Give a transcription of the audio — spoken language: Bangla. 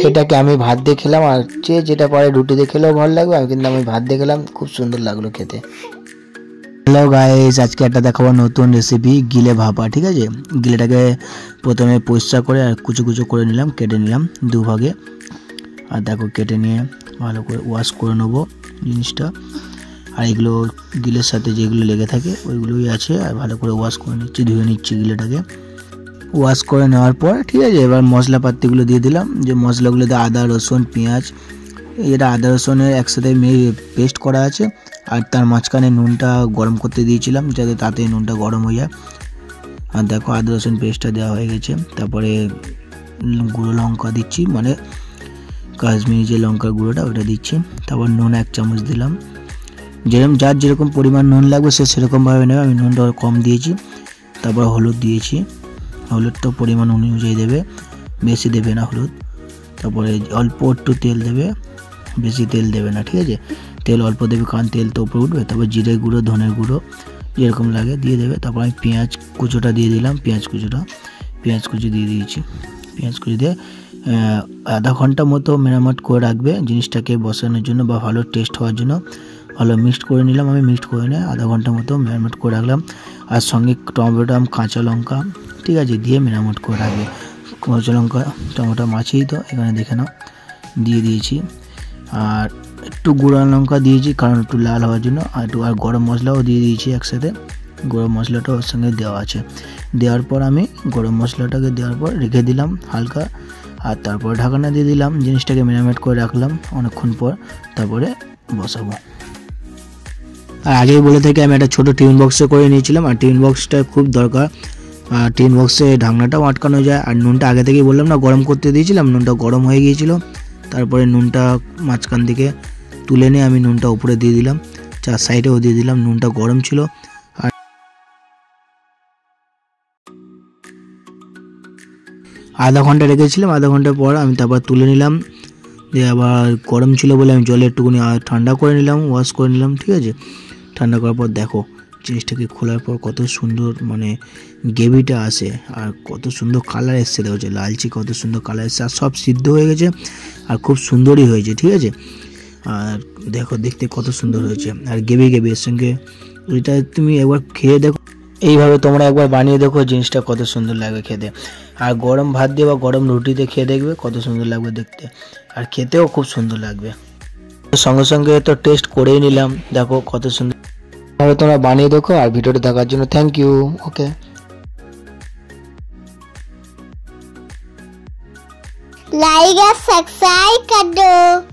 এটাকে আমি ভাত দিয়ে খেলাম, আর যেটা পারে রুটি দিয়ে খেলেও ভালো লাগবে, কিন্তু আমি ভাত দিয়ে খেলাম, খুব সুন্দর লাগলো খেতে। হ্যালো গাইস, আজকে একটা দেখাবো নতুন রেসিপি, গিলে ভাপা। ঠিক আছে, গিলেটাকে প্রথমে পরিষ্কার করে আর কুচো কুচো করে নিলাম, কেটে নিলাম দুভাগে। আর দেখো কেটে নিয়ে ভালো করে ওয়াশ করে নেবো জিনিসটা। আর এগুলো গিলের সাথে যেগুলো লেগে থাকে ওইগুলোই আছে, আর ভালো করে ওয়াশ করে নিচ্ছি, ধুয়ে নিচ্ছি গিলেটাকে। ওয়াশ করে নেওয়ার পর ঠিক আছে, এবার মশলাপাতিগুলো দিয়ে দিলাম। যে মশলাগুলো দিয়ে আদা রসুন পেঁয়াজ, এটা আদা রসুনের একসাথে পেস্ট করা আছে। আর তার মাঝখানে নুনটা গরম করতে দিয়েছিলাম, যাতে তাতে নুনটা গরম হয়ে যায়। আর দেখো আদা রসুন পেস্টটা দেওয়া হয়ে গেছে। তারপরে গুঁড়ো লঙ্কা দিচ্ছি, মানে কাশ্মীরি যে লঙ্কার গুঁড়োটা ওটা দিচ্ছি। তারপর নুন 1 চামচ দিলাম। যার যেরকম পরিমাণ নুন লাগবে সে সেরকমভাবে নেবে, আমি নুনটা কম দিয়েছি। তারপর হলুদ দিয়েছি, হলুদ তো পরিমাণ অনুযায়ী দেবে, বেশি দেবে না হলুদ। তারপরে অল্প একটু তেল দেবে, বেশি তেল দেবে না। ঠিক আছে, তেল অল্প দেবে, কারণ তেল তো উপরে উঠবে। তারপর জিরে গুঁড়ো ধনের গুঁড়ো যেরকম লাগে দিয়ে দেবে। তারপর আমি পেঁয়াজ কুচোটা দিয়ে দিলাম, পেঁয়াজ কুচি দিয়ে দিয়েছি। পেঁয়াজ কুচি দিয়ে আধা ঘন্টা মতো মেরামত করে রাখবে জিনিসটাকে বসানোর জন্য, বা ভালো টেস্ট হওয়ার জন্য। ভালো মিক্সড করে নিলাম, আমি মিক্সড করে নিয়ে আধা ঘন্টা মতো মেরামত করে রাখলাম। আর সঙ্গে টমেটো কাঁচা লঙ্কা ঠিক আছে দিয়ে মেরামত করে রাখবে। কাঁচা লঙ্কা টমেটো মাছেই তো এখানে দেখে নাও দিয়ে দিয়েছি। আর একটু গুঁড়া লঙ্কা দিয়েছি কারণ একটু লাল হওয়ার জন্য। আর গরম মশলাও দিয়ে দিয়েছি একসাথে, গরম মশলাটা ওর সঙ্গে দেওয়া আছে। দেওয়ার পর আমি গরম মশলাটাকে দেওয়ার পর রেখে দিলাম হালকা। আর তারপর ঢাকনা দিয়ে দিলাম, জিনিসটাকে ম্যারিনেট করে রাখলাম অনেকক্ষণ পর। তারপরে বসাবো। আর আগেই বলে থেকে আমি একটা ছোটো টিফিন বক্সে করে নিয়েছিলাম, আর টিফিন বক্সটা খুব দরকার। আর টিফিন বক্সে ঢাকনাটাও আটকানো যায়। আর নুনটা আগে থেকেই বললাম না গরম করতে দিয়েছিলাম, নুনটা গরম হয়ে গিয়েছিল। তারপরে নুনটা মাঝখান থেকে তুলে নিয়ে আমি নুনটা উপরে দিয়ে দিলাম, 4 সাইডেও দিয়ে দিলাম। নুনটা গরম ছিল। আর আধা ঘন্টা রেখেছিলাম, আধা ঘন্টা পর আমি তারপর তুলে নিলাম। দিয়ে আবার গরম ছিল বলে আমি জলে একটুখানি ঠান্ডা করে নিলাম, ওয়াশ করে নিলাম। ঠিক আছে, ঠান্ডা করার পর দেখো জিনিসটাকে খোলার পর কত সুন্দর মানে গ্রেভিটা আসে, আর কত সুন্দর কালার এসছে। দেখো যে লালচি কত সুন্দর কালার এসছে, আর সব সিদ্ধ হয়ে গেছে, আর খুব সুন্দরই হয়েছে। ঠিক আছে, আর দেখো দেখতে কত সুন্দর হয়েছে, আর গ্রেভি এর সঙ্গে এটা তুমি একবার খেয়ে দেখো, এইভাবে তোমরা একবার বানিয়ে দেখো, জিনিসটা কত সুন্দর লাগবে খেতে। আর গরম ভাত দিয়ে বা গরম রুটিতে খেয়ে দেখবে কত সুন্দর লাগবে দেখতে, আর খেতেও খুব সুন্দর লাগবে। সঙ্গে সঙ্গে তো টেস্ট করেই নিলাম, দেখো কত সুন্দর। তোমরা বানিয়ে দেখো। আর ভিডিওটা দেখার জন্য থ্যাংক ইউ। ওকে, लाइक और सब्सक्राइब कर दो।